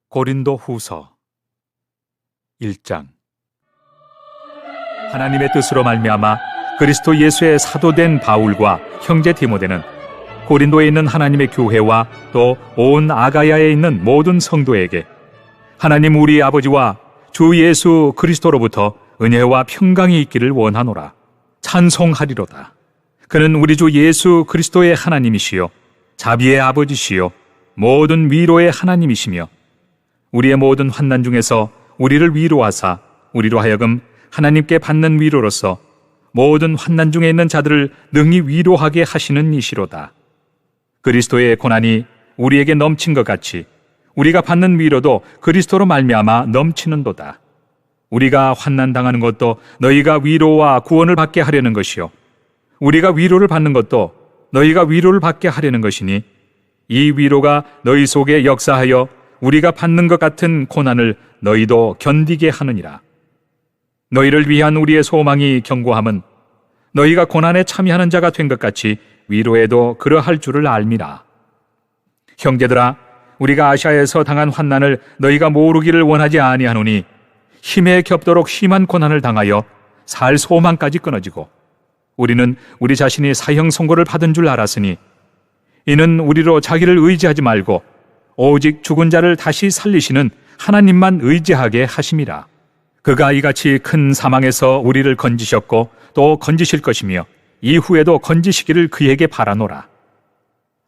고린도 후서 1장. 하나님의 뜻으로 말미암아 그리스도 예수의 사도된 바울과 형제 디모데는 고린도에 있는 하나님의 교회와 또 온 아가야에 있는 모든 성도에게 하나님 우리 아버지와 주 예수 그리스도로부터 은혜와 평강이 있기를 원하노라. 찬송하리로다. 그는 우리 주 예수 그리스도의 하나님이시요 자비의 아버지시요 모든 위로의 하나님이시며 우리의 모든 환난 중에서 우리를 위로하사 우리로 하여금 하나님께 받는 위로로서 모든 환난 중에 있는 자들을 능히 위로하게 하시는 이시로다. 그리스도의 고난이 우리에게 넘친 것 같이 우리가 받는 위로도 그리스도로 말미암아 넘치는도다. 우리가 환난 당하는 것도 너희가 위로와 구원을 받게 하려는 것이요 우리가 위로를 받는 것도 너희가 위로를 받게 하려는 것이니 이 위로가 너희 속에 역사하여 우리가 받는 것 같은 고난을 너희도 견디게 하느니라. 너희를 위한 우리의 소망이 견고함은 너희가 고난에 참여하는 자가 된 것 같이 위로에도 그러할 줄을 알미라. 형제들아, 우리가 아시아에서 당한 환난을 너희가 모르기를 원하지 아니하노니 힘에 겹도록 심한 고난을 당하여 살 소망까지 끊어지고 우리는 우리 자신이 사형 선고를 받은 줄 알았으니 이는 우리로 자기를 의지하지 말고 오직 죽은 자를 다시 살리시는 하나님만 의지하게 하심이라. 그가 이같이 큰 사망에서 우리를 건지셨고 또 건지실 것이며 이후에도 건지시기를 그에게 바라노라.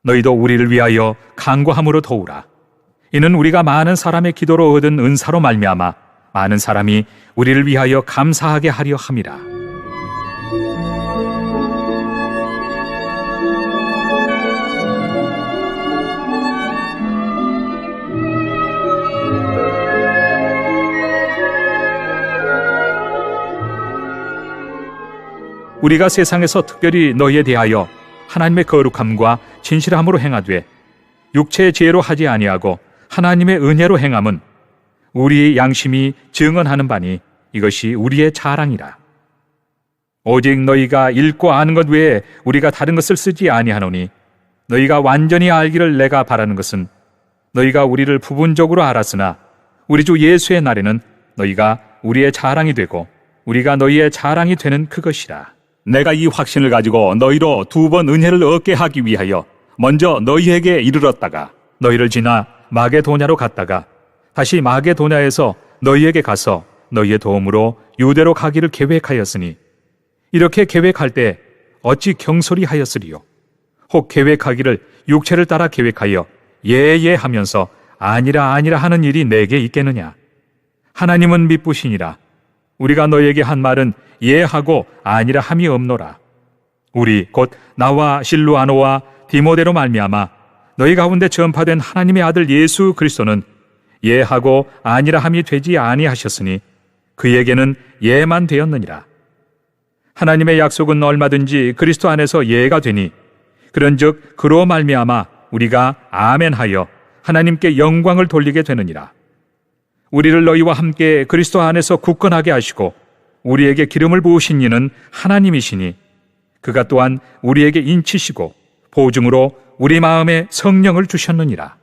너희도 우리를 위하여 간구함으로 도우라. 이는 우리가 많은 사람의 기도로 얻은 은사로 말미암아 많은 사람이 우리를 위하여 감사하게 하려 함이라. 우리가 세상에서 특별히 너희에 대하여 하나님의 거룩함과 진실함으로 행하되 육체의 지혜로 하지 아니하고 하나님의 은혜로 행함은 우리 양심이 증언하는 바니 이것이 우리의 자랑이라. 오직 너희가 읽고 아는 것 외에 우리가 다른 것을 쓰지 아니하노니 너희가 완전히 알기를 내가 바라는 것은 너희가 우리를 부분적으로 알았으나 우리 주 예수의 날에는 너희가 우리의 자랑이 되고 우리가 너희의 자랑이 되는 그것이라. 내가 이 확신을 가지고 너희로 2번 은혜를 얻게 하기 위하여 먼저 너희에게 이르렀다가 너희를 지나 마게도냐로 갔다가 다시 마게도냐에서 너희에게 가서 너희의 도움으로 유대로 가기를 계획하였으니 이렇게 계획할 때 어찌 경솔히 하였으리요. 혹 계획하기를 육체를 따라 계획하여 예예 하면서 아니라 아니라 하는 일이 내게 있겠느냐. 하나님은 미쁘시니라. 우리가 너희에게 한 말은 예하고 아니라 함이 없노라. 우리 곧 나와 실루아노와 디모데로 말미암아 너희 가운데 전파된 하나님의 아들 예수 그리스도는 예하고 아니라 함이 되지 아니하셨으니 그에게는 예만 되었느니라. 하나님의 약속은 얼마든지 그리스도 안에서 예가 되니 그런즉 그로 말미암아 우리가 아멘하여 하나님께 영광을 돌리게 되느니라. 우리를 너희와 함께 그리스도 안에서 굳건하게 하시고 우리에게 기름을 부으신 이는 하나님이시니 그가 또한 우리에게 인치시고 보증으로 우리 마음에 성령을 주셨느니라.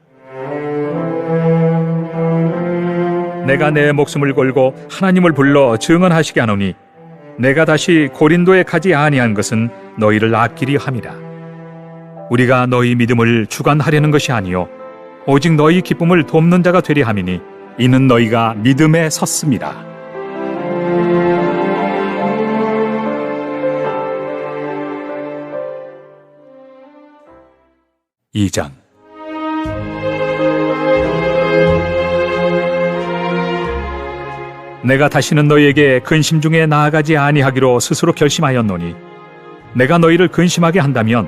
내가 내 목숨을 걸고 하나님을 불러 증언하시게 하노니 내가 다시 고린도에 가지 아니한 것은 너희를 아끼리 함이라. 우리가 너희 믿음을 주관하려는 것이 아니요 오직 너희 기쁨을 돕는 자가 되려 함이니 이는 너희가 믿음에 섰습니다. (2장) 내가 다시는 너희에게 근심 중에 나아가지 아니하기로 스스로 결심하였노니 내가 너희를 근심하게 한다면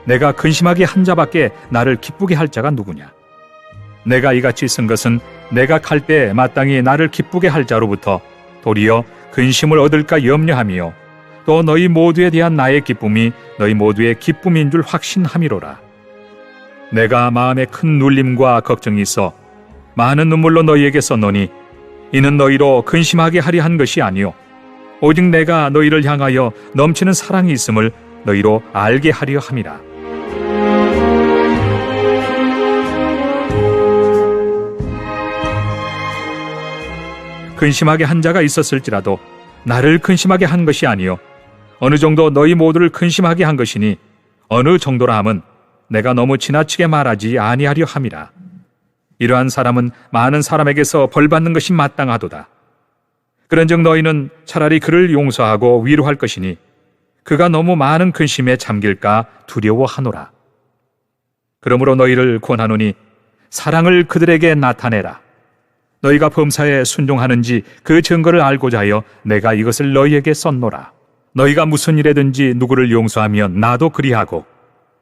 내가 근심하게 한 자밖에 나를 기쁘게 할 자가 누구냐. 내가 이같이 쓴 것은 내가 갈 때 마땅히 나를 기쁘게 할 자로부터 도리어 근심을 얻을까 염려하며 또 너희 모두에 대한 나의 기쁨이 너희 모두의 기쁨인 줄 확신함이로라. 내가 마음에 큰 눌림과 걱정이 있어 많은 눈물로 너희에게 썼노니 이는 너희로 근심하게 하려 한 것이 아니요 오직 내가 너희를 향하여 넘치는 사랑이 있음을 너희로 알게 하려 함이라. 근심하게 한 자가 있었을지라도 나를 근심하게 한 것이 아니요 어느 정도 너희 모두를 근심하게 한 것이니 어느 정도라 함은 내가 너무 지나치게 말하지 아니하려 함이라. 이러한 사람은 많은 사람에게서 벌받는 것이 마땅하도다. 그런즉 너희는 차라리 그를 용서하고 위로할 것이니 그가 너무 많은 근심에 잠길까 두려워하노라. 그러므로 너희를 권하노니 사랑을 그들에게 나타내라. 너희가 범사에 순종하는지 그 증거를 알고자 하여 내가 이것을 너희에게 썼노라. 너희가 무슨 일에든지 누구를 용서하면 나도 그리하고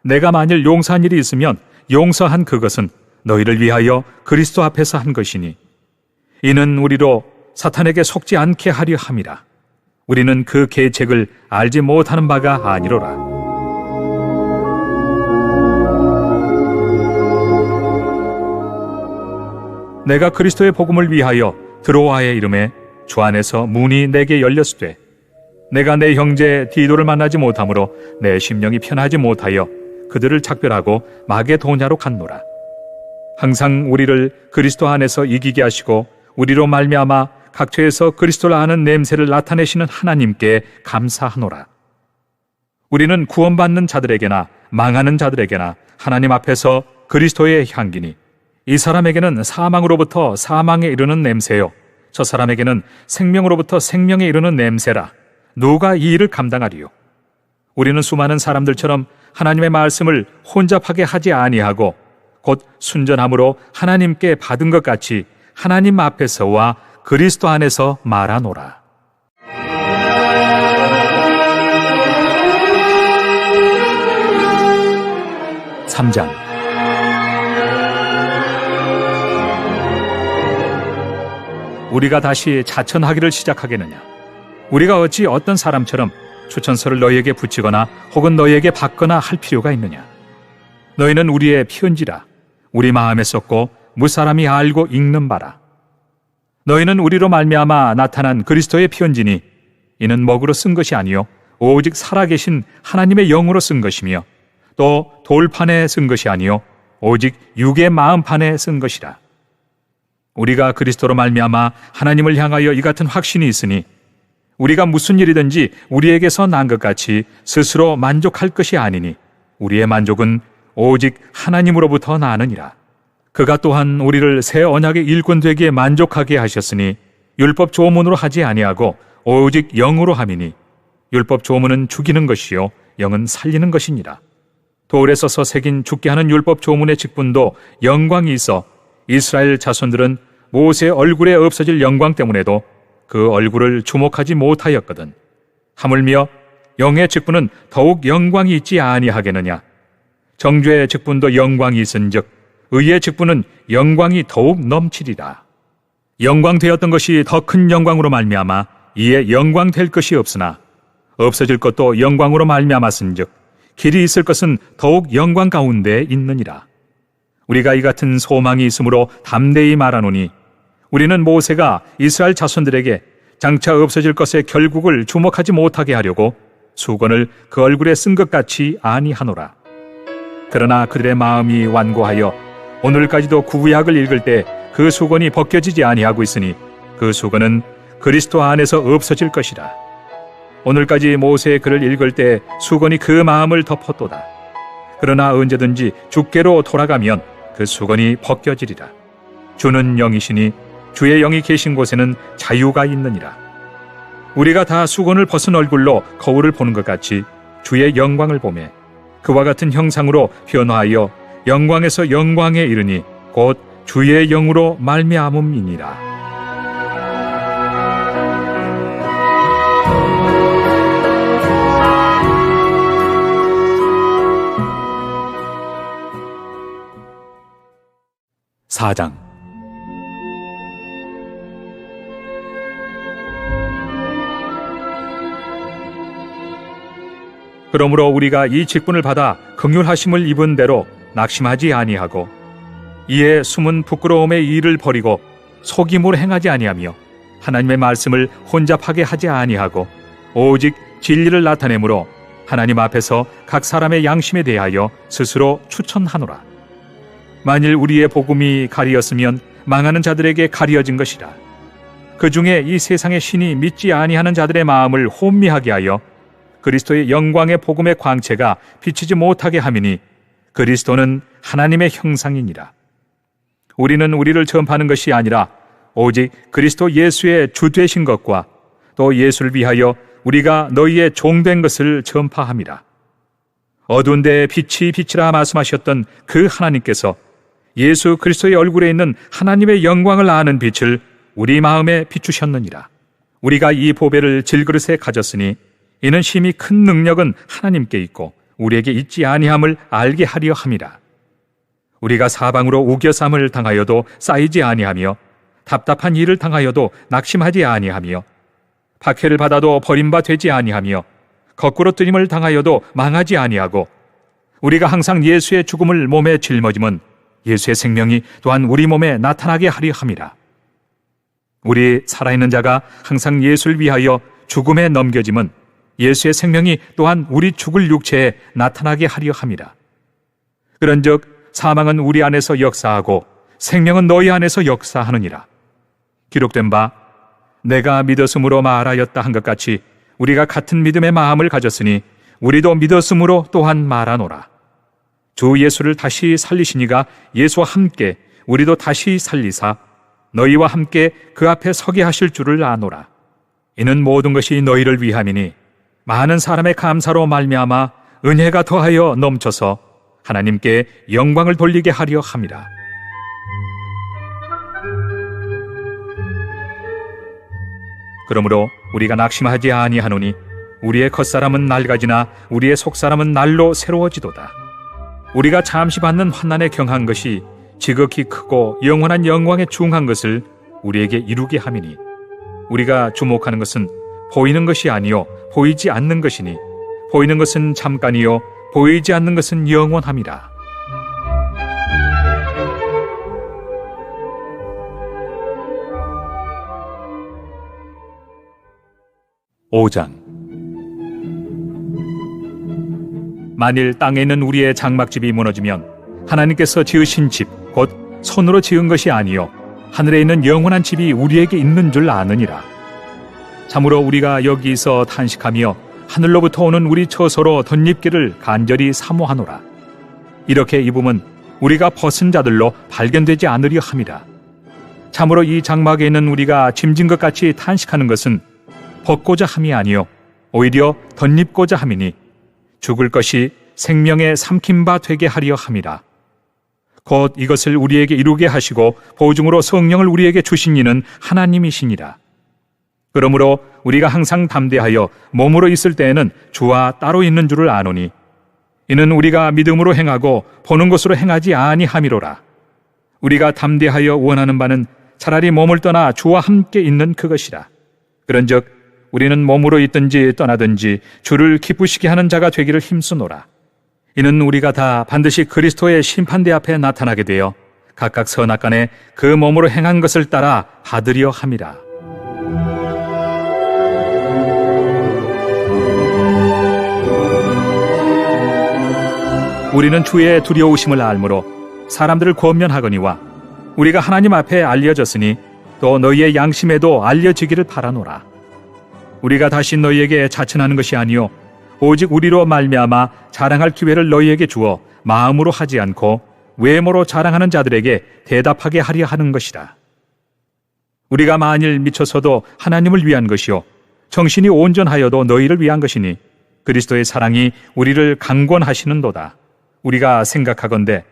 내가 만일 용서한 일이 있으면 용서한 그것은 너희를 위하여 그리스도 앞에서 한 것이니 이는 우리로 사탄에게 속지 않게 하려 함이라. 우리는 그 계책을 알지 못하는 바가 아니로라. 내가 그리스도의 복음을 위하여 드로아의 이름에 주 안에서 문이 내게 열렸으되 내가 내 형제 디도를 만나지 못하므로 내 심령이 편하지 못하여 그들을 작별하고 마게도냐로 갔노라. 항상 우리를 그리스도 안에서 이기게 하시고 우리로 말미암아 각처에서 그리스도를 아는 냄새를 나타내시는 하나님께 감사하노라. 우리는 구원받는 자들에게나 망하는 자들에게나 하나님 앞에서 그리스도의 향기니 이 사람에게는 사망으로부터 사망에 이르는 냄새요 저 사람에게는 생명으로부터 생명에 이르는 냄새라. 누가 이 일을 감당하리요? 우리는 수많은 사람들처럼 하나님의 말씀을 혼잡하게 하지 아니하고 곧 순전함으로 하나님께 받은 것 같이 하나님 앞에서와 그리스도 안에서 말하노라. (3장) 우리가 다시 자천하기를 시작하겠느냐? 우리가 어찌 어떤 사람처럼 추천서를 너희에게 붙이거나 혹은 너희에게 받거나 할 필요가 있느냐? 너희는 우리의 편지라 우리 마음에 썼고 무사람이 알고 읽는 바라. 너희는 우리로 말미암아 나타난 그리스도의 편지니 이는 먹으로 쓴 것이 아니요 오직 살아계신 하나님의 영으로 쓴 것이며 또 돌판에 쓴 것이 아니요 오직 육의 마음판에 쓴 것이라. 우리가 그리스도로 말미암아 하나님을 향하여 이 같은 확신이 있으니 우리가 무슨 일이든지 우리에게서 난 것 같이 스스로 만족할 것이 아니니 우리의 만족은 오직 하나님으로부터 나느니라. 그가 또한 우리를 새 언약의 일꾼 되기에 만족하게 하셨으니 율법 조문으로 하지 아니하고 오직 영으로 함이니 율법 조문은 죽이는 것이요 영은 살리는 것이니라. 돌에 써서 새긴 죽게 하는 율법 조문의 직분도 영광이 있어 이스라엘 자손들은 모세의 얼굴에 없어질 영광 때문에도 그 얼굴을 주목하지 못하였거든. 하물며 영의 직분은 더욱 영광이 있지 아니하겠느냐? 정죄의 직분도 영광이 있은즉 의의 직분은 영광이 더욱 넘치리라. 영광되었던 것이 더 큰 영광으로 말미암아 이에 영광될 것이 없으나 없어질 것도 영광으로 말미암았은즉 길이 있을 것은 더욱 영광 가운데 있느니라. 우리가 이 같은 소망이 있으므로 담대히 말하노니 우리는 모세가 이스라엘 자손들에게 장차 없어질 것의 결국을 주목하지 못하게 하려고 수건을 그 얼굴에 쓴 것 같이 아니하노라. 그러나 그들의 마음이 완고하여 오늘까지도 구약을 읽을 때 그 수건이 벗겨지지 아니하고 있으니 그 수건은 그리스도 안에서 없어질 것이라. 오늘까지 모세의 글을 읽을 때 수건이 그 마음을 덮었도다. 그러나 언제든지 주께로 돌아가면 그 수건이 벗겨지리라. 주는 영이시니 주의 영이 계신 곳에는 자유가 있느니라. 우리가 다 수건을 벗은 얼굴로 거울을 보는 것 같이 주의 영광을 보매 그와 같은 형상으로 변화하여 영광에서 영광에 이르니 곧 주의 영으로 말미암음이니라. (4장) 그러므로 우리가 이 직분을 받아 긍휼하심을 입은 대로 낙심하지 아니하고 이에 숨은 부끄러움의 일을 버리고 속임으로 행하지 아니하며 하나님의 말씀을 혼잡하게 하지 아니하고 오직 진리를 나타내므로 하나님 앞에서 각 사람의 양심에 대하여 스스로 추천하노라. 만일 우리의 복음이 가리었으면 망하는 자들에게 가리어진 것이라. 그 중에 이 세상의 신이 믿지 아니하는 자들의 마음을 혼미하게 하여 그리스도의 영광의 복음의 광채가 비치지 못하게 함이니 그리스도는 하나님의 형상이니라. 우리는 우리를 전파하는 것이 아니라 오직 그리스도 예수의 주 되신 것과 또 예수를 위하여 우리가 너희의 종된 것을 전파함이라. 어두운 데에 빛이 비치라 말씀하셨던 그 하나님께서 예수 그리스도의 얼굴에 있는 하나님의 영광을 아는 빛을 우리 마음에 비추셨느니라. 우리가 이 보배를 질그릇에 가졌으니 이는 심히 큰 능력은 하나님께 있고 우리에게 있지 아니함을 알게 하려 함이라. 우리가 사방으로 우겨쌈을 당하여도 쌓이지 아니하며 답답한 일을 당하여도 낙심하지 아니하며 박해를 받아도 버림바 되지 아니하며 거꾸로 뜨림을 당하여도 망하지 아니하고 우리가 항상 예수의 죽음을 몸에 짊어짐은 예수의 생명이 또한 우리 몸에 나타나게 하려 함이라. 우리 살아있는 자가 항상 예수를 위하여 죽음에 넘겨짐은 예수의 생명이 또한 우리 죽을 육체에 나타나게 하려 함이라. 그런즉 사망은 우리 안에서 역사하고 생명은 너희 안에서 역사하느니라. 기록된 바 내가 믿었으므로 말하였다 한 것 같이 우리가 같은 믿음의 마음을 가졌으니 우리도 믿었으므로 또한 말하노라. 주 예수를 다시 살리시니가 예수와 함께 우리도 다시 살리사 너희와 함께 그 앞에 서게 하실 줄을 아노라. 이는 모든 것이 너희를 위함이니 많은 사람의 감사로 말미암아 은혜가 더하여 넘쳐서 하나님께 영광을 돌리게 하려 함이라. 그러므로 우리가 낙심하지 아니하노니 우리의 겉사람은 낡아지나 우리의 속사람은 날로 새로워지도다. 우리가 잠시 받는 환난에 경한 것이 지극히 크고 영원한 영광에 중한 것을 우리에게 이루게 함이니 우리가 주목하는 것은 보이는 것이 아니요 보이지 않는 것이니 보이는 것은 잠깐이요 보이지 않는 것은 영원함이라. (5장) 만일 땅에 있는 우리의 장막집이 무너지면 하나님께서 지으신 집 곧 손으로 지은 것이 아니요 하늘에 있는 영원한 집이 우리에게 있는 줄 아느니라. 참으로 우리가 여기서 탄식하며 하늘로부터 오는 우리 처소로 덧입기를 간절히 사모하노라. 이렇게 입음은 우리가 벗은 자들로 발견되지 않으려 함이라. 참으로 이 장막에 있는 우리가 짐진 것 같이 탄식하는 것은 벗고자 함이 아니요 오히려 덧입고자 함이니 죽을 것이 생명에 삼킨 바 되게 하려 함이라. 곧 이것을 우리에게 이루게 하시고 보증으로 성령을 우리에게 주신 이는 하나님이시니라. 그러므로 우리가 항상 담대하여 몸으로 있을 때에는 주와 따로 있는 줄을 아노니 이는 우리가 믿음으로 행하고 보는 것으로 행하지 아니함이로라. 우리가 담대하여 원하는 바는 차라리 몸을 떠나 주와 함께 있는 그것이라. 그런즉 우리는 몸으로 있든지 떠나든지 주를 기쁘시게 하는 자가 되기를 힘쓰노라. 이는 우리가 다 반드시 그리스도의 심판대 앞에 나타나게 되어 각각 선악간에 그 몸으로 행한 것을 따라 받으려 함이라. 우리는 주의 두려우심을 알므로 사람들을 권면하거니와 우리가 하나님 앞에 알려졌으니 또 너희의 양심에도 알려지기를 바라노라. 우리가 다시 너희에게 자천하는 것이 아니요 오직 우리로 말미암아 자랑할 기회를 너희에게 주어 마음으로 하지 않고 외모로 자랑하는 자들에게 대답하게 하려 하는 것이라. 우리가 만일 미쳐서도 하나님을 위한 것이요 정신이 온전하여도 너희를 위한 것이니 그리스도의 사랑이 우리를 강권하시는도다. 우리가 생각하건대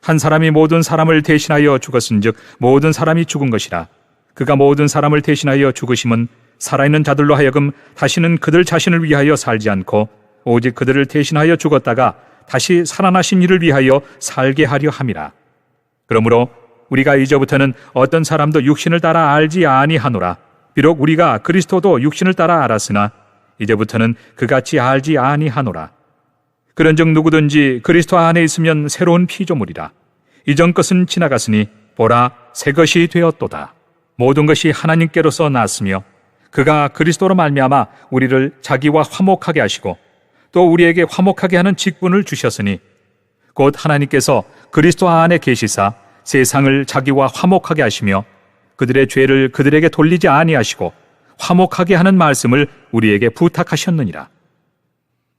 한 사람이 모든 사람을 대신하여 죽었은즉 모든 사람이 죽은 것이라. 그가 모든 사람을 대신하여 죽으심은 살아있는 자들로 하여금 다시는 그들 자신을 위하여 살지 않고 오직 그들을 대신하여 죽었다가 다시 살아나신 이를 위하여 살게 하려 함이라. 그러므로 우리가 이제부터는 어떤 사람도 육신을 따라 알지 아니하노라. 비록 우리가 그리스도도 육신을 따라 알았으나 이제부터는 그같이 알지 아니하노라. 그런즉 누구든지 그리스도 안에 있으면 새로운 피조물이라. 이전 것은 지나갔으니 보라 새 것이 되었도다. 모든 것이 하나님께로서 났으며 그가 그리스도로 말미암아 우리를 자기와 화목하게 하시고 또 우리에게 화목하게 하는 직분을 주셨으니 곧 하나님께서 그리스도 안에 계시사 세상을 자기와 화목하게 하시며 그들의 죄를 그들에게 돌리지 아니하시고 화목하게 하는 말씀을 우리에게 부탁하셨느니라.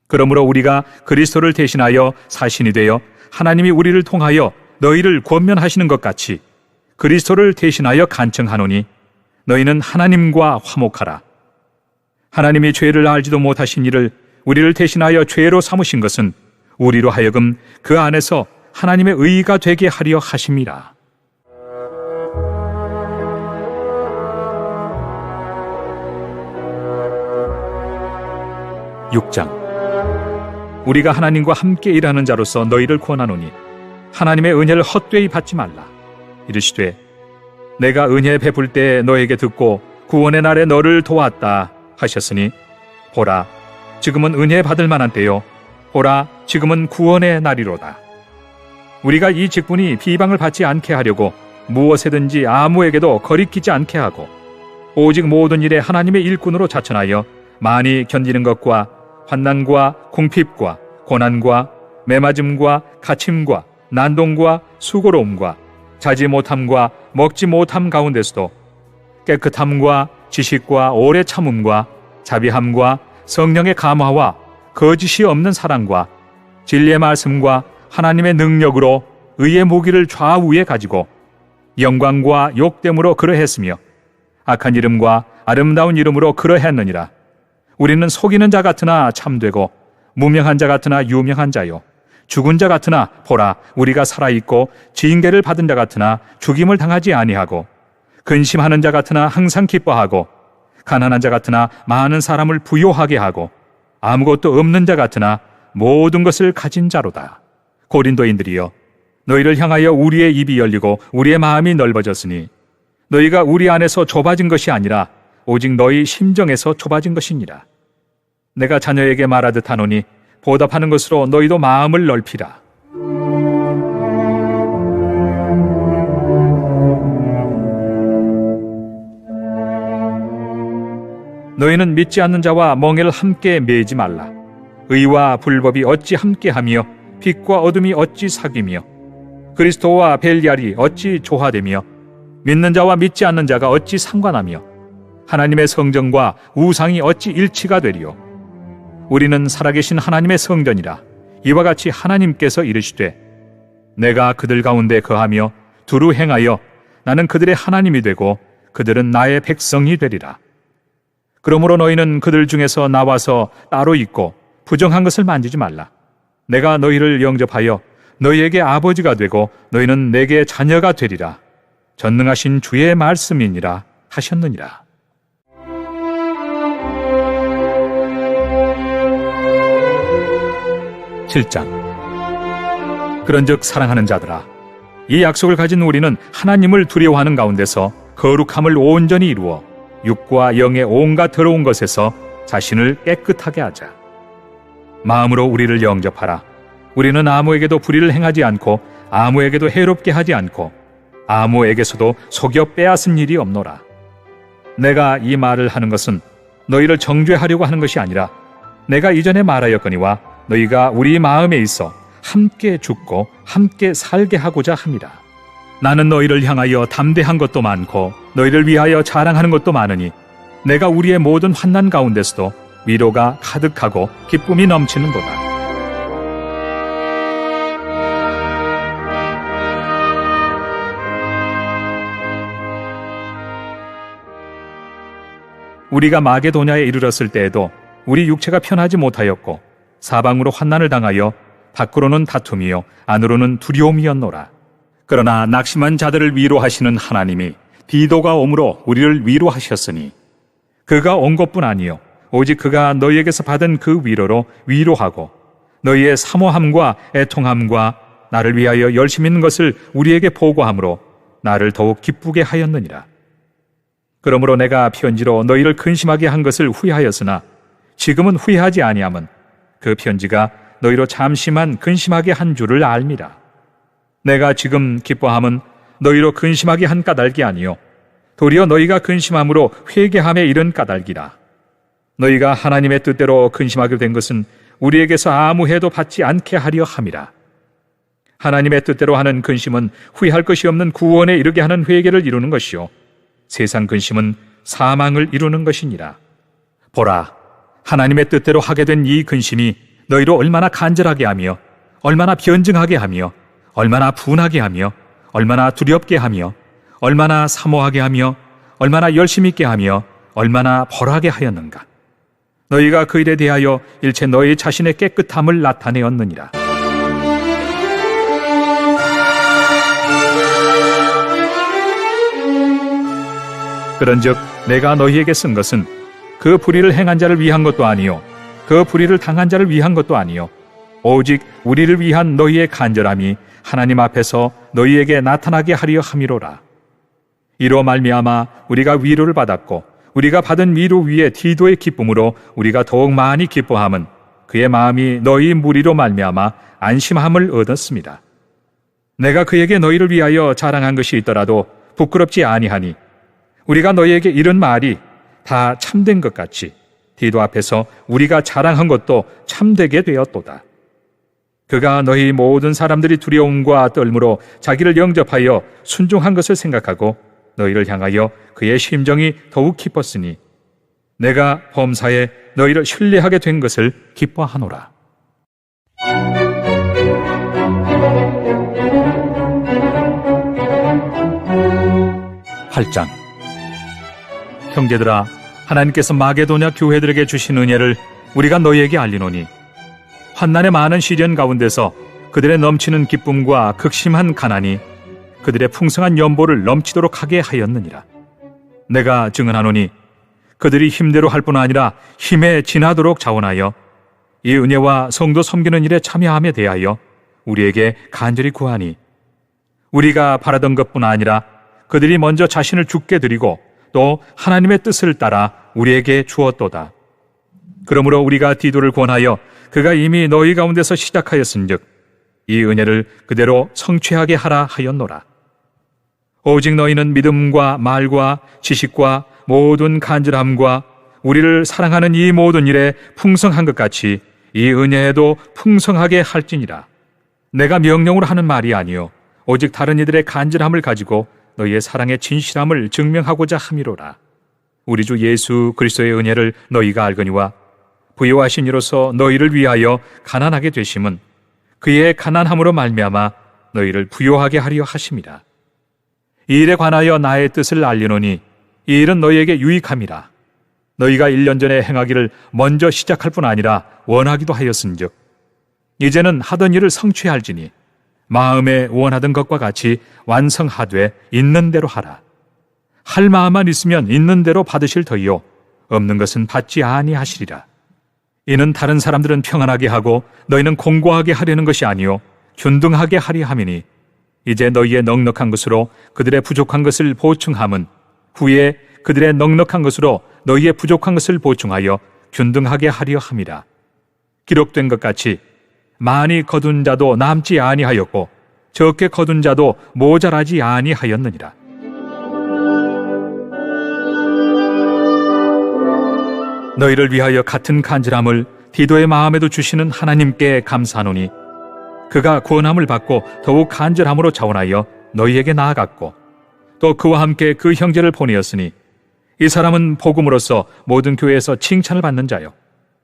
그러므로 우리가 그리스도를 대신하여 사신이 되어 하나님이 우리를 통하여 너희를 권면하시는 것 같이 그리스도를 대신하여 간청하노니 너희는 하나님과 화목하라. 하나님이 죄를 알지도 못하신 이를 우리를 대신하여 죄로 삼으신 것은 우리로 하여금 그 안에서 하나님의 의가 되게 하려 하심이라. (6장) 우리가 하나님과 함께 일하는 자로서 너희를 권하노니 하나님의 은혜를 헛되이 받지 말라. 이르시되 내가 은혜 베풀 때 너에게 듣고 구원의 날에 너를 도왔다 하셨으니 보라 지금은 은혜 받을 만한 때요 보라 지금은 구원의 날이로다. 우리가 이 직분이 비방을 받지 않게 하려고 무엇에든지 아무에게도 거리끼지 않게 하고 오직 모든 일에 하나님의 일꾼으로 자천하여 많이 견디는 것과 환난과 궁핍과 고난과 매맞음과 갇힘과 난동과 수고로움과 자지 못함과 먹지 못함 가운데서도 깨끗함과 지식과 오래 참음과 자비함과 성령의 감화와 거짓이 없는 사랑과 진리의 말씀과 하나님의 능력으로 의의 무기를 좌우에 가지고 영광과 욕됨으로 그러했으며 악한 이름과 아름다운 이름으로 그러했느니라. 우리는 속이는 자 같으나 참되고 무명한 자 같으나 유명한 자요 죽은 자 같으나 보라 우리가 살아있고 징계를 받은 자 같으나 죽임을 당하지 아니하고 근심하는 자 같으나 항상 기뻐하고 가난한 자 같으나 많은 사람을 부요하게 하고 아무것도 없는 자 같으나 모든 것을 가진 자로다. 고린도인들이여 너희를 향하여 우리의 입이 열리고 우리의 마음이 넓어졌으니 너희가 우리 안에서 좁아진 것이 아니라 오직 너희 심정에서 좁아진 것이니라. 내가 자녀에게 말하듯 하노니 보답하는 것으로 너희도 마음을 넓히라. 너희는 믿지 않는 자와 멍에를 함께 매지 말라. 의와 불법이 어찌 함께하며 빛과 어둠이 어찌 사귀며 그리스도와 벨리알이 어찌 조화되며 믿는 자와 믿지 않는 자가 어찌 상관하며 하나님의 성전과 우상이 어찌 일치가 되리요. 우리는 살아계신 하나님의 성전이라. 이와 같이 하나님께서 이르시되 내가 그들 가운데 거하며 두루 행하여 나는 그들의 하나님이 되고 그들은 나의 백성이 되리라. 그러므로 너희는 그들 중에서 나와서 따로 있고 부정한 것을 만지지 말라. 내가 너희를 영접하여 너희에게 아버지가 되고 너희는 내게 자녀가 되리라. 전능하신 주의 말씀이니라 하셨느니라. (7장) 그런즉 사랑하는 자들아 이 약속을 가진 우리는 하나님을 두려워하는 가운데서 거룩함을 온전히 이루어 육과 영의 온갖 더러운 것에서 자신을 깨끗하게 하자. 마음으로 우리를 영접하라. 우리는 아무에게도 불의를 행하지 않고 아무에게도 해롭게 하지 않고 아무에게서도 속여 빼앗은 일이 없노라. 내가 이 말을 하는 것은 너희를 정죄하려고 하는 것이 아니라 내가 이전에 말하였거니와 너희가 우리 마음에 있어 함께 죽고 함께 살게 하고자 함이라. 나는 너희를 향하여 담대한 것도 많고 너희를 위하여 자랑하는 것도 많으니 내가 우리의 모든 환난 가운데서도 위로가 가득하고 기쁨이 넘치는도다. 우리가 마게도냐에 이르렀을 때에도 우리 육체가 편하지 못하였고 사방으로 환난을 당하여 밖으로는 다툼이요 안으로는 두려움이었노라. 그러나 낙심한 자들을 위로하시는 하나님이 디도가 옴으로 우리를 위로하셨으니 그가 온 것뿐 아니요 오직 그가 너희에게서 받은 그 위로로 위로하고 너희의 사모함과 애통함과 나를 위하여 열심히 있는 것을 우리에게 보고함으로 나를 더욱 기쁘게 하였느니라. 그러므로 내가 편지로 너희를 근심하게 한 것을 후회하였으나 지금은 후회하지 아니함은 그 편지가 너희로 잠시만 근심하게 한 줄을 알미라. 내가 지금 기뻐함은 너희로 근심하게 한 까닭이 아니요 도리어 너희가 근심함으로 회개함에 이른 까닭이라. 너희가 하나님의 뜻대로 근심하게 된 것은 우리에게서 아무 해도 받지 않게 하려 함이라. 하나님의 뜻대로 하는 근심은 후회할 것이 없는 구원에 이르게 하는 회개를 이루는 것이요 세상 근심은 사망을 이루는 것이니라. 보라, 하나님의 뜻대로 하게 된 이 근심이 너희로 얼마나 간절하게 하며 얼마나 변증하게 하며 얼마나 분하게 하며 얼마나 두렵게 하며 얼마나 사모하게 하며 얼마나 열심 있게 하며 얼마나 벌하게 하였는가. 너희가 그 일에 대하여 일체 너희 자신의 깨끗함을 나타내었느니라. 그런즉 내가 너희에게 쓴 것은 그 불의를 행한 자를 위한 것도 아니요 그 불의를 당한 자를 위한 것도 아니요 오직 우리를 위한 너희의 간절함이 하나님 앞에서 너희에게 나타나게 하려 함이로라. 이로 말미암아 우리가 위로를 받았고 우리가 받은 위로 위에 디도의 기쁨으로 우리가 더욱 많이 기뻐함은 그의 마음이 너희 무리로 말미암아 안심함을 얻었습니다. 내가 그에게 너희를 위하여 자랑한 것이 있더라도 부끄럽지 아니하니 우리가 너희에게 이런 말이 다 참된 것 같이 디도 앞에서 우리가 자랑한 것도 참되게 되었도다. 그가 너희 모든 사람들이 두려움과 떨므로 자기를 영접하여 순종한 것을 생각하고 너희를 향하여 그의 심정이 더욱 기뻤으니 내가 범사에 너희를 신뢰하게 된 것을 기뻐하노라. 8장. 형제들아, 하나님께서 마게도냐 교회들에게 주신 은혜를 우리가 너희에게 알리노니 환난의 많은 시련 가운데서 그들의 넘치는 기쁨과 극심한 가난이 그들의 풍성한 연보를 넘치도록 하게 하였느니라. 내가 증언하노니 그들이 힘대로 할 뿐 아니라 힘에 지나도록 자원하여 이 은혜와 성도 섬기는 일에 참여함에 대하여 우리에게 간절히 구하니 우리가 바라던 것뿐 아니라 그들이 먼저 자신을 죽게 드리고 또 하나님의 뜻을 따라 우리에게 주었도다. 그러므로 우리가 디도를 권하여 그가 이미 너희 가운데서 시작하였은즉 이 은혜를 그대로 성취하게 하라 하였노라. 오직 너희는 믿음과 말과 지식과 모든 간절함과 우리를 사랑하는 이 모든 일에 풍성한 것 같이 이 은혜에도 풍성하게 할지니라. 내가 명령으로 하는 말이 아니요 오직 다른 이들의 간절함을 가지고 너희의 사랑의 진실함을 증명하고자 함이로라. 우리 주 예수 그리스도의 은혜를 너희가 알거니와 부요하신 이로서 너희를 위하여 가난하게 되심은 그의 가난함으로 말미암아 너희를 부요하게 하려 하심이라. 이 일에 관하여 나의 뜻을 알리노니 이 일은 너희에게 유익함이라. 너희가 1년 전에 행하기를 먼저 시작할 뿐 아니라 원하기도 하였은즉 이제는 하던 일을 성취할지니 마음에 원하던 것과 같이 완성하되 있는 대로 하라. 할 마음만 있으면 있는 대로 받으실 터이요 없는 것은 받지 아니하시리라. 이는 다른 사람들은 평안하게 하고 너희는 공고하게 하려는 것이 아니요 균등하게 하려 함이니 이제 너희의 넉넉한 것으로 그들의 부족한 것을 보충함은 후에 그들의 넉넉한 것으로 너희의 부족한 것을 보충하여 균등하게 하려 함이라. 기록된 것 같이 많이 거둔 자도 남지 아니하였고 적게 거둔 자도 모자라지 아니하였느니라. 너희를 위하여 같은 간절함을 디도의 마음에도 주시는 하나님께 감사하노니 그가 구원함을 받고 더욱 간절함으로 자원하여 너희에게 나아갔고 또 그와 함께 그 형제를 보내었으니 이 사람은 복음으로써 모든 교회에서 칭찬을 받는 자요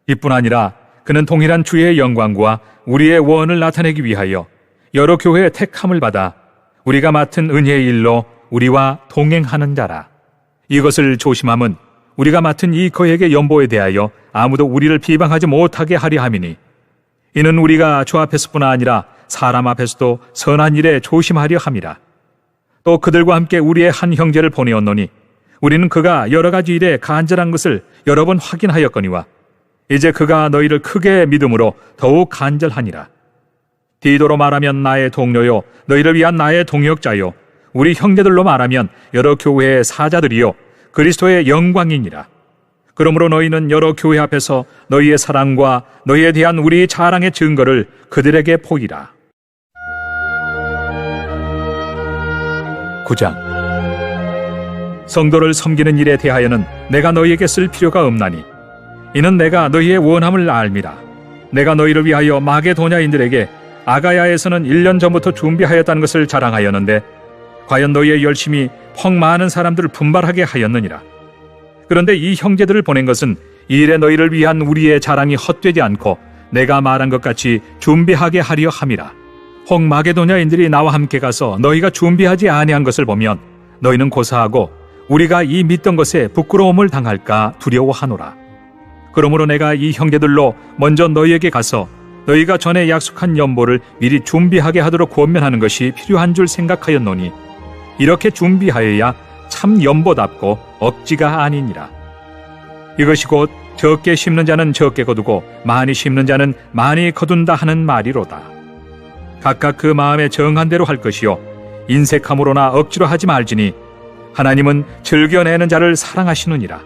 이뿐 아니라 그는 동일한 주의 영광과 우리의 원을 나타내기 위하여 여러 교회의 택함을 받아 우리가 맡은 은혜의 일로 우리와 동행하는 자라. 이것을 조심함은 우리가 맡은 이 거액의 연보에 대하여 아무도 우리를 비방하지 못하게 하려 함이니 이는 우리가 주 앞에서뿐 아니라 사람 앞에서도 선한 일에 조심하려 함이라. 또 그들과 함께 우리의 한 형제를 보내었노니 우리는 그가 여러 가지 일에 간절한 것을 여러 번 확인하였거니와 이제 그가 너희를 크게 믿음으로 더욱 간절하니라. 디도로 말하면 나의 동료요 너희를 위한 나의 동역자요 우리 형제들로 말하면 여러 교회의 사자들이요 그리스도의 영광이니라. 그러므로 너희는 여러 교회 앞에서 너희의 사랑과 너희에 대한 우리 자랑의 증거를 그들에게 보이라. 9장. 성도를 섬기는 일에 대하여는 내가 너희에게 쓸 필요가 없나니 이는 내가 너희의 원함을 알미라. 내가 너희를 위하여 마게도냐인들에게 아가야에서는 1년 전부터 준비하였다는 것을 자랑하였는데 과연 너희의 열심이 퍽 많은 사람들을 분발하게 하였느니라. 그런데 이 형제들을 보낸 것은 이일에 너희를 위한 우리의 자랑이 헛되지 않고 내가 말한 것 같이 준비하게 하려 함이라. 혹 마게도냐인들이 나와 함께 가서 너희가 준비하지 아니한 것을 보면 너희는 고사하고 우리가 이 믿던 것에 부끄러움을 당할까 두려워하노라. 그러므로 내가 이 형제들로 먼저 너희에게 가서 너희가 전에 약속한 연보를 미리 준비하게 하도록 권면하는 것이 필요한 줄 생각하였노니 이렇게 준비하여야 참 연보답고 억지가 아니니라. 이것이 곧 적게 심는 자는 적게 거두고 많이 심는 자는 많이 거둔다 하는 말이로다. 각각 그 마음에 정한 대로 할 것이요 인색함으로나 억지로 하지 말지니 하나님은 즐겨내는 자를 사랑하시느니라.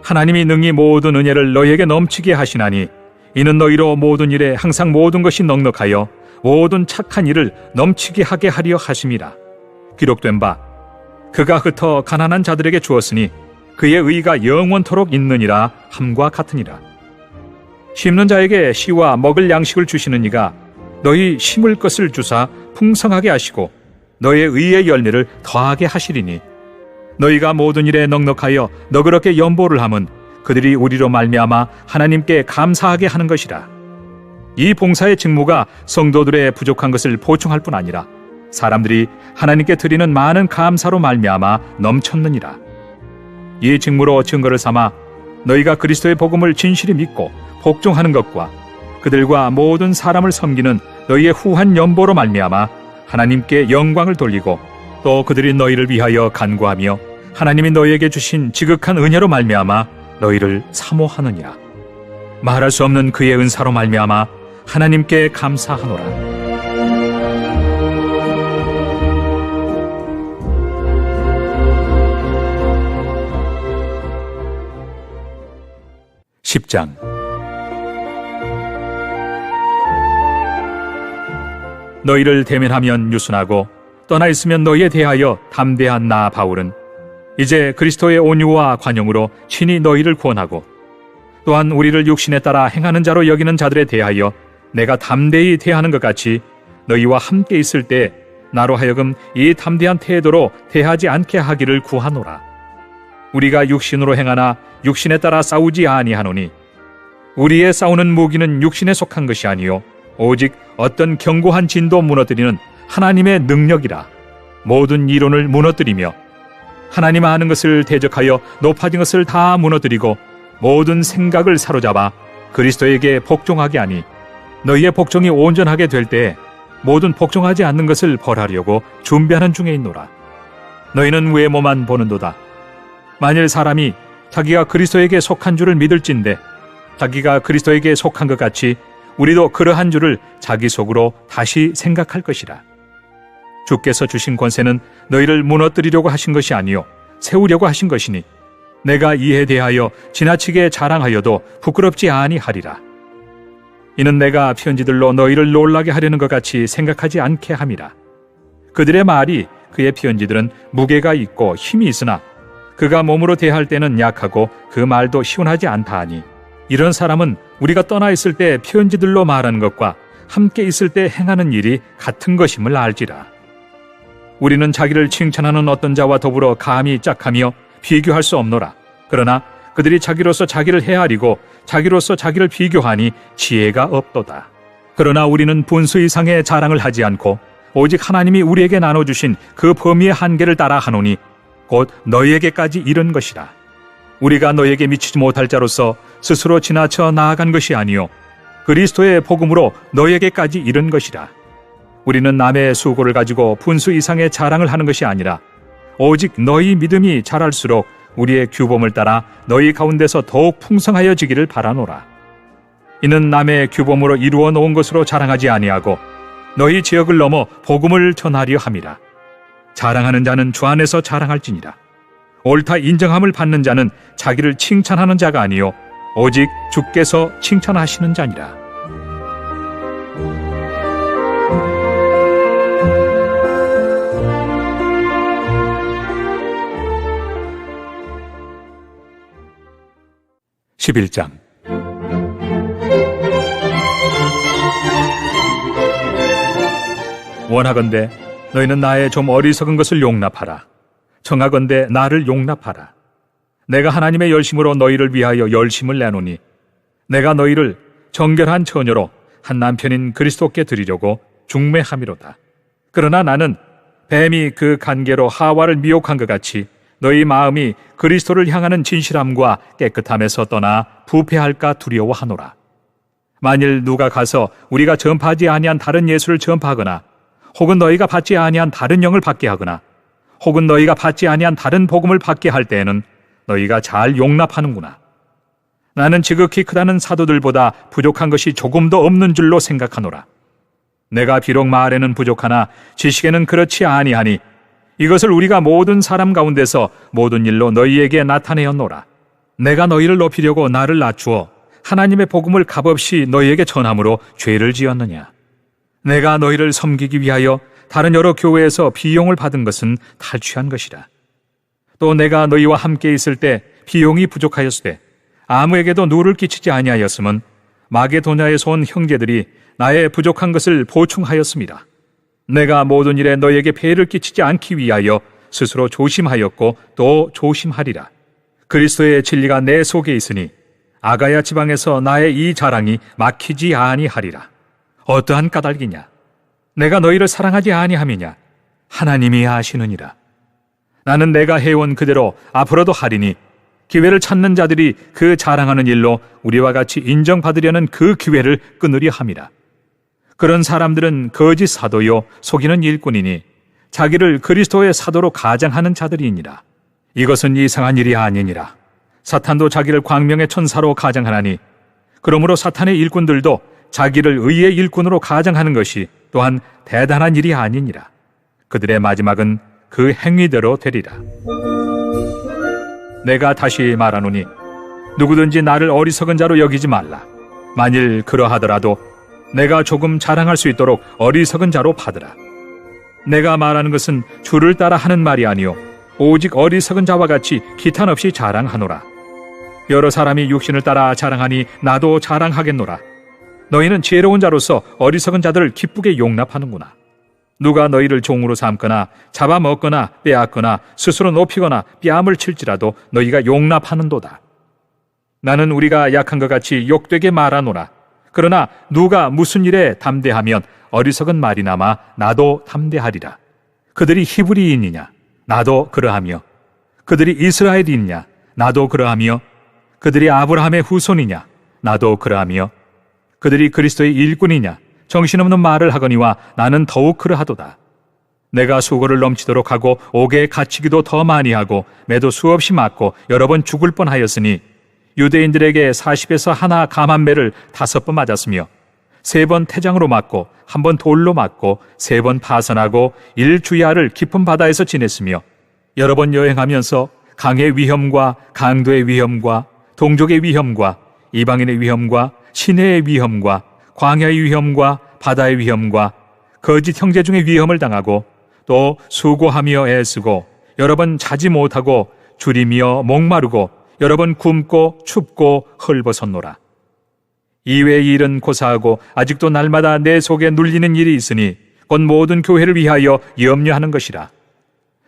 하나님이 능히 모든 은혜를 너희에게 넘치게 하시나니 이는 너희로 모든 일에 항상 모든 것이 넉넉하여 모든 착한 일을 넘치게 하게 하려 하심이라. 기록된 바 그가 흩어 가난한 자들에게 주었으니 그의 의가 영원토록 있느니라 함과 같으니라. 심는 자에게 씨와 먹을 양식을 주시는 이가 너희 심을 것을 주사 풍성하게 하시고 너의 의의 열매를 더하게 하시리니 너희가 모든 일에 넉넉하여 너그럽게 연보를 함은 그들이 우리로 말미암아 하나님께 감사하게 하는 것이라. 이 봉사의 직무가 성도들의 부족한 것을 보충할 뿐 아니라 사람들이 하나님께 드리는 많은 감사로 말미암아 넘쳤느니라. 이 직무로 증거를 삼아 너희가 그리스도의 복음을 진실히 믿고 복종하는 것과 그들과 모든 사람을 섬기는 너희의 후한 연보로 말미암아 하나님께 영광을 돌리고 또 그들이 너희를 위하여 간구하며 하나님이 너희에게 주신 지극한 은혜로 말미암아 너희를 사모하느니라. 말할 수 없는 그의 은사로 말미암아 하나님께 감사하노라. 10장. 너희를 대면하면 유순하고 떠나 있으면 너희에 대하여 담대한 나 바울은 이제 그리스도의 온유와 관용으로 친히 너희를 구원하고 또한 우리를 육신에 따라 행하는 자로 여기는 자들에 대하여 내가 담대히 대하는 것 같이 너희와 함께 있을 때 나로 하여금 이 담대한 태도로 대하지 않게 하기를 구하노라. 우리가 육신으로 행하나 육신에 따라 싸우지 아니하노니 우리의 싸우는 무기는 육신에 속한 것이 아니요 오직 어떤 견고한 진도 무너뜨리는 하나님의 능력이라. 모든 이론을 무너뜨리며 하나님 아는 것을 대적하여 높아진 것을 다 무너뜨리고 모든 생각을 사로잡아 그리스도에게 복종하게 하니 너희의 복종이 온전하게 될 때에 모든 복종하지 않는 것을 벌하려고 준비하는 중에 있노라. 너희는 외모만 보는도다. 만일 사람이 자기가 그리스도에게 속한 줄을 믿을진대 자기가 그리스도에게 속한 것 같이 우리도 그러한 줄을 자기 속으로 다시 생각할 것이라. 주께서 주신 권세는 너희를 무너뜨리려고 하신 것이 아니요 세우려고 하신 것이니 내가 이에 대하여 지나치게 자랑하여도 부끄럽지 아니하리라. 이는 내가 편지들로 너희를 놀라게 하려는 것 같이 생각하지 않게 함이라. 그들의 말이 그의 편지들은 무게가 있고 힘이 있으나 그가 몸으로 대할 때는 약하고 그 말도 시원하지 않다 하니 이런 사람은 우리가 떠나 있을 때 편지들로 말하는 것과 함께 있을 때 행하는 일이 같은 것임을 알지라. 우리는 자기를 칭찬하는 어떤 자와 더불어 감히 짝하며 비교할 수 없노라. 그러나 그들이 자기로서 자기를 헤아리고 자기로서 자기를 비교하니 지혜가 없도다. 그러나 우리는 분수 이상의 자랑을 하지 않고 오직 하나님이 우리에게 나눠주신 그 범위의 한계를 따라 하노니 곧 너희에게까지 이른 것이라. 우리가 너희에게 미치지 못할 자로서 스스로 지나쳐 나아간 것이 아니요 그리스도의 복음으로 너희에게까지 이른 것이라. 우리는 남의 수고를 가지고 분수 이상의 자랑을 하는 것이 아니라 오직 너희 믿음이 자랄수록 우리의 규범을 따라 너희 가운데서 더욱 풍성하여지기를 바라노라. 이는 남의 규범으로 이루어 놓은 것으로 자랑하지 아니하고 너희 지역을 넘어 복음을 전하려 함이라. 자랑하는 자는 주 안에서 자랑할지니라. 옳다 인정함을 받는 자는 자기를 칭찬하는 자가 아니요 오직 주께서 칭찬하시는 자니라. (11장) 원하건대 너희는 나의 좀 어리석은 것을 용납하라. 청하건대 나를 용납하라. 내가 하나님의 열심으로 너희를 위하여 열심을 내노니 내가 너희를 정결한 처녀로 한 남편인 그리스도께 드리려고 중매함이로다. 그러나 나는 뱀이 그 간계로 하와를 미혹한 것 같이 너희 마음이 그리스도를 향하는 진실함과 깨끗함에서 떠나 부패할까 두려워하노라. 만일 누가 가서 우리가 전파하지 아니한 다른 예수를 전파하거나 혹은 너희가 받지 아니한 다른 영을 받게 하거나 혹은 너희가 받지 아니한 다른 복음을 받게 할 때에는 너희가 잘 용납하는구나. 나는 지극히 크다는 사도들보다 부족한 것이 조금도 없는 줄로 생각하노라. 내가 비록 말에는 부족하나 지식에는 그렇지 아니하니 이것을 우리가 모든 사람 가운데서 모든 일로 너희에게 나타내었노라. 내가 너희를 높이려고 나를 낮추어 하나님의 복음을 값없이 너희에게 전함으로 죄를 지었느냐. 내가 너희를 섬기기 위하여 다른 여러 교회에서 비용을 받은 것은 탈취한 것이라. 또 내가 너희와 함께 있을 때 비용이 부족하였으되 아무에게도 누를 끼치지 아니하였음은 마게도냐에서 온 형제들이 나의 부족한 것을 보충하였습니다. 내가 모든 일에 너희에게 폐해를 끼치지 않기 위하여 스스로 조심하였고 또 조심하리라. 그리스도의 진리가 내 속에 있으니 아가야 지방에서 나의 이 자랑이 막히지 아니하리라. 어떠한 까닭이냐? 내가 너희를 사랑하지 아니함이냐? 하나님이 아시느니라. 나는 내가 해온 그대로 앞으로도 하리니 기회를 찾는 자들이 그 자랑하는 일로 우리와 같이 인정받으려는 그 기회를 끊으려 함이라. 그런 사람들은 거짓 사도요 속이는 일꾼이니 자기를 그리스도의 사도로 가장하는 자들이니라. 이것은 이상한 일이 아니니라. 사탄도 자기를 광명의 천사로 가장하나니 그러므로 사탄의 일꾼들도 자기를 의의 일꾼으로 가장하는 것이 또한 대단한 일이 아니니라. 그들의 마지막은 그 행위대로 되리라. 내가 다시 말하노니 누구든지 나를 어리석은 자로 여기지 말라. 만일 그러하더라도 내가 조금 자랑할 수 있도록 어리석은 자로 받으라. 내가 말하는 것은 주를 따라 하는 말이 아니요 오직 어리석은 자와 같이 기탄 없이 자랑하노라. 여러 사람이 육신을 따라 자랑하니 나도 자랑하겠노라. 너희는 지혜로운 자로서 어리석은 자들을 기쁘게 용납하는구나. 누가 너희를 종으로 삼거나 잡아먹거나 빼앗거나 스스로 높이거나 뺨을 칠지라도 너희가 용납하는도다. 나는 우리가 약한 것 같이 욕되게 말하노라. 그러나 누가 무슨 일에 담대하면 어리석은 말이나마 나도 담대하리라. 그들이 히브리인이냐? 나도 그러하며 그들이 이스라엘이냐? 나도 그러하며 그들이 아브라함의 후손이냐? 나도 그러하며 그들이 그리스도의 일꾼이냐? 정신없는 말을 하거니와 나는 더욱 그러하도다. 내가 수고를 넘치도록 하고 옥에 갇히기도 더 많이 하고 매도 수없이 맞고 여러 번 죽을 뻔하였으니 유대인들에게 40에서 하나 감한 매를 5번 맞았으며 3번 태장으로 맞고 1번 돌로 맞고 3번 파선하고 1주야를 깊은 바다에서 지냈으며 여러 번 여행하면서 강의 위험과 강도의 위험과 동족의 위험과 이방인의 위험과 시내의 위험과 광야의 위험과 바다의 위험과 거짓 형제 중의 위험을 당하고 또 수고하며 애쓰고 여러 번 자지 못하고 줄이며 목마르고 여러 번 굶고 춥고 헐벗었노라. 이외의 일은 고사하고 아직도 날마다 내 속에 눌리는 일이 있으니 곧 모든 교회를 위하여 염려하는 것이라.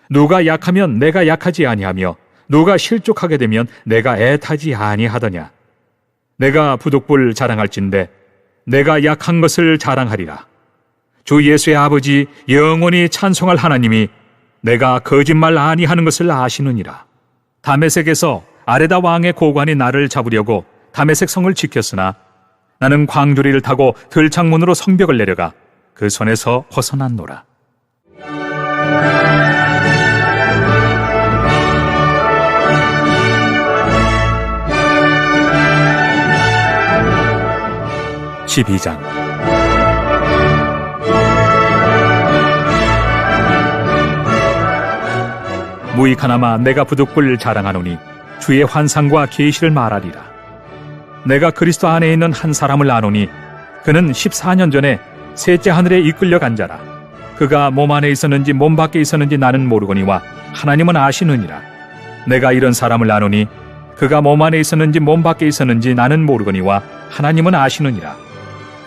누가 약하면 내가 약하지 아니하며 누가 실족하게 되면 내가 애타지 아니하더냐. 내가 부득불 자랑할진대 내가 약한 것을 자랑하리라. 주 예수의 아버지 영원히 찬송할 하나님이 내가 거짓말 아니하는 것을 아시느니라. 다메섹에서 아레다 왕의 고관이 나를 잡으려고 다메섹 성을 지켰으나 나는 광주리를 타고 들창문으로 성벽을 내려가 그 손에서 벗어났노라. (12장) 무익하나마 내가 부득불 자랑하노니 주의 환상과 계시를 말하리라. 내가 그리스도 안에 있는 한 사람을 아노니 그는 14년 전에 셋째 하늘에 이끌려간 자라. 그가 몸 안에 있었는지 몸 밖에 있었는지 나는 모르거니와 하나님은 아시느니라. 내가 이런 사람을 아노니 그가 몸 안에 있었는지 몸 밖에 있었는지 나는 모르거니와 하나님은 아시느니라.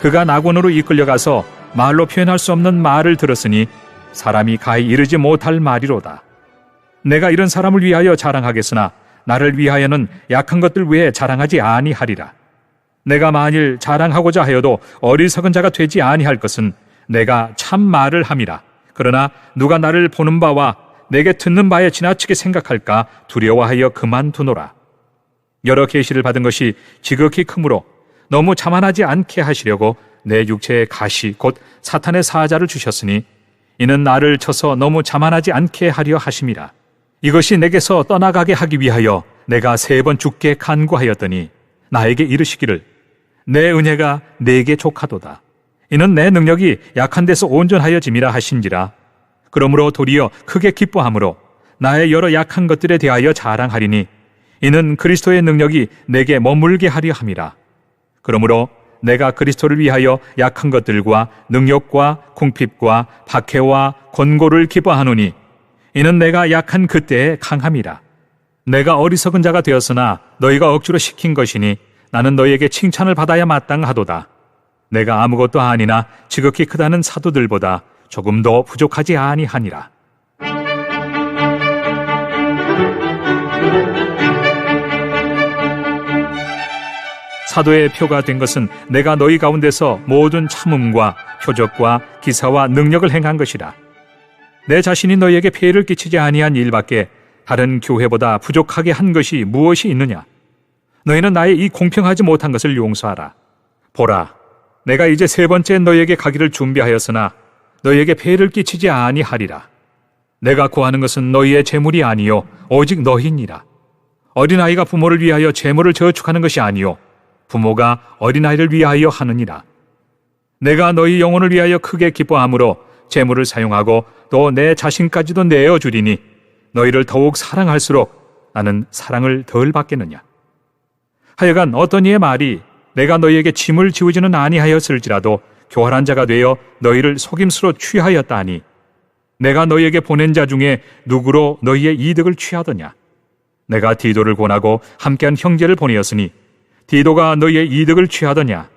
그가 낙원으로 이끌려가서 말로 표현할 수 없는 말을 들었으니 사람이 가히 이르지 못할 말이로다. 내가 이런 사람을 위하여 자랑하겠으나 나를 위하여는 약한 것들 외에 자랑하지 아니하리라. 내가 만일 자랑하고자 하여도 어리석은 자가 되지 아니할 것은 내가 참 말을 함이라. 그러나 누가 나를 보는 바와 내게 듣는 바에 지나치게 생각할까 두려워하여 그만두노라. 여러 계시를 받은 것이 지극히 크므로 너무 자만하지 않게 하시려고 내 육체의 가시 곧 사탄의 사자를 주셨으니 이는 나를 쳐서 너무 자만하지 않게 하려 하심이라. 이것이 내게서 떠나가게 하기 위하여 내가 3번 주께 간구하였더니 나에게 이르시기를 내 은혜가 네게 족하도다. 이는 내 능력이 약한 데서 온전하여짐이라 하신지라. 그러므로 도리어 크게 기뻐함으로 나의 여러 약한 것들에 대하여 자랑하리니 이는 그리스도의 능력이 내게 머물게 하려 함이라. 그러므로 내가 그리스도를 위하여 약한 것들과 능력과 궁핍과 박해와 권고를 기뻐하노니 이는 내가 약한 그때에 강함이라. 내가 어리석은 자가 되었으나 너희가 억지로 시킨 것이니 나는 너희에게 칭찬을 받아야 마땅하도다. 내가 아무것도 아니나 지극히 크다는 사도들보다 조금 더 부족하지 아니하니라. 사도의 표가 된 것은 내가 너희 가운데서 모든 참음과 표적과 기사와 능력을 행한 것이라. 내 자신이 너희에게 폐해를 끼치지 아니한 일밖에 다른 교회보다 부족하게 한 것이 무엇이 있느냐? 너희는 나의 이 공평하지 못한 것을 용서하라. 보라, 내가 이제 3번째 너희에게 가기를 준비하였으나 너희에게 폐해를 끼치지 아니하리라. 내가 구하는 것은 너희의 재물이 아니요 오직 너희니라. 어린아이가 부모를 위하여 재물을 저축하는 것이 아니요 부모가 어린아이를 위하여 하느니라. 내가 너희 영혼을 위하여 크게 기뻐함으로 재물을 사용하고 또 내 자신까지도 내어주리니 너희를 더욱 사랑할수록 나는 사랑을 덜 받겠느냐. 하여간 어떤 이의 말이 내가 너희에게 짐을 지우지는 아니하였을지라도 교활한 자가 되어 너희를 속임수로 취하였다 하니 내가 너희에게 보낸 자 중에 누구로 너희의 이득을 취하더냐. 내가 디도를 권하고 함께한 형제를 보내었으니 디도가 너희의 이득을 취하더냐.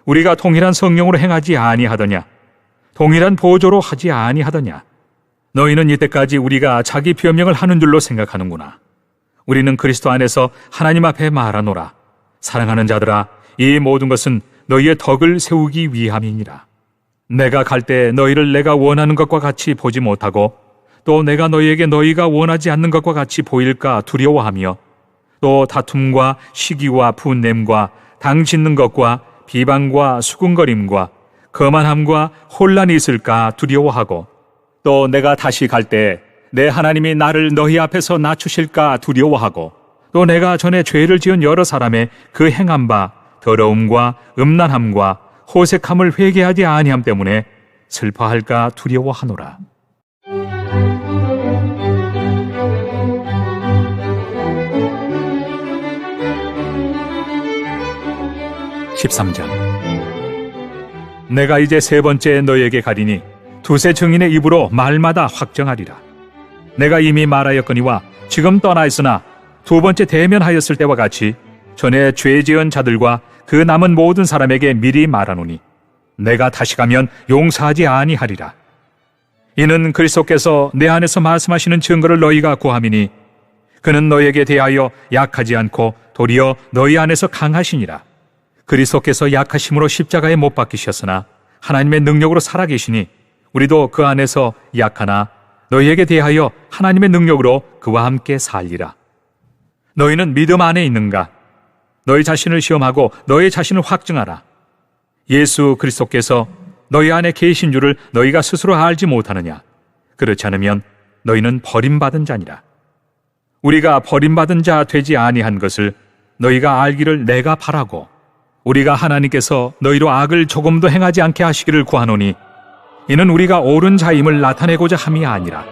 우리가 동일한 성령으로 행하지 아니하더냐. 동일한 보조로 하지 아니하더냐. 너희는 이때까지 우리가 자기 변명을 하는 줄로 생각하는구나. 우리는 그리스도 안에서 하나님 앞에 말하노라. 사랑하는 자들아, 이 모든 것은 너희의 덕을 세우기 위함이니라. 내가 갈 때 너희를 내가 원하는 것과 같이 보지 못하고 또 내가 너희에게 너희가 원하지 않는 것과 같이 보일까 두려워하며 또 다툼과 시기와 분냄과 당 짓는 것과 비방과 수군거림과 거만함과 혼란이 있을까 두려워하고 또 내가 다시 갈 때 내 하나님이 나를 너희 앞에서 낮추실까 두려워하고 또 내가 전에 죄를 지은 여러 사람의 그 행한 바 더러움과 음란함과 호색함을 회개하지 아니함 때문에 슬퍼할까 두려워하노라. 13절. 내가 이제 3번째 너희에게 가리니 두세 증인의 입으로 말마다 확정하리라. 내가 이미 말하였거니와 지금 떠나 있으나 2번째 대면하였을 때와 같이 전에 죄 지은 자들과 그 남은 모든 사람에게 미리 말하노니 내가 다시 가면 용서하지 아니하리라. 이는 그리스도께서 내 안에서 말씀하시는 증거를 너희가 구함이니 그는 너희에게 대하여 약하지 않고 도리어 너희 안에서 강하시니라. 그리스도께서 약하심으로 십자가에 못 박히셨으나 하나님의 능력으로 살아계시니 우리도 그 안에서 약하나 너희에게 대하여 하나님의 능력으로 그와 함께 살리라. 너희는 믿음 안에 있는가? 너희 자신을 시험하고 너희 자신을 확증하라. 예수 그리스도께서 너희 안에 계신 줄을 너희가 스스로 알지 못하느냐? 그렇지 않으면 너희는 버림받은 자니라. 우리가 버림받은 자 되지 아니한 것을 너희가 알기를 내가 바라고 우리가 하나님께서 너희로 악을 조금도 행하지 않게 하시기를 구하노니 이는 우리가 옳은 자임을 나타내고자 함이 아니라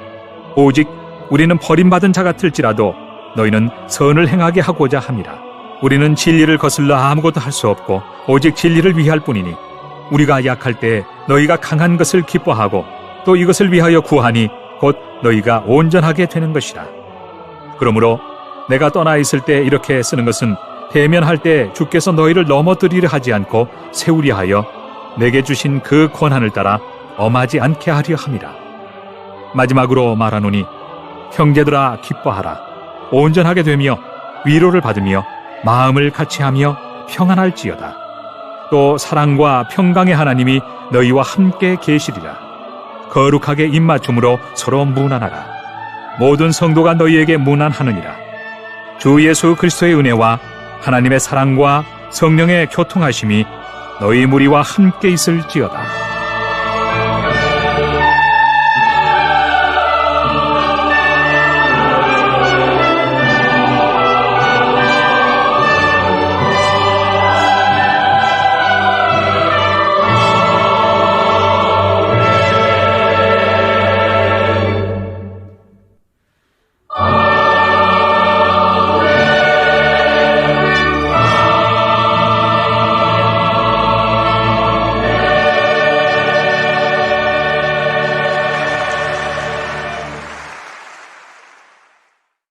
오직 우리는 버림받은 자 같을지라도 너희는 선을 행하게 하고자 함이라. 우리는 진리를 거슬러 아무것도 할 수 없고 오직 진리를 위할 뿐이니 우리가 약할 때 너희가 강한 것을 기뻐하고 또 이것을 위하여 구하니 곧 너희가 온전하게 되는 것이라. 그러므로 내가 떠나 있을 때 이렇게 쓰는 것은 대면할 때 주께서 너희를 넘어뜨리려 하지 않고 세우려 하여 내게 주신 그 권한을 따라 엄하지 않게 하려 함이라. 마지막으로 말하노니 형제들아 기뻐하라. 온전하게 되며 위로를 받으며 마음을 같이하며 평안할지어다. 또 사랑과 평강의 하나님이 너희와 함께 계시리라. 거룩하게 입맞춤으로 서로 문안하라. 모든 성도가 너희에게 문안하느니라. 주 예수 그리스도의 은혜와 하나님의 사랑과 성령의 교통하심이 너희 무리와 함께 있을지어다.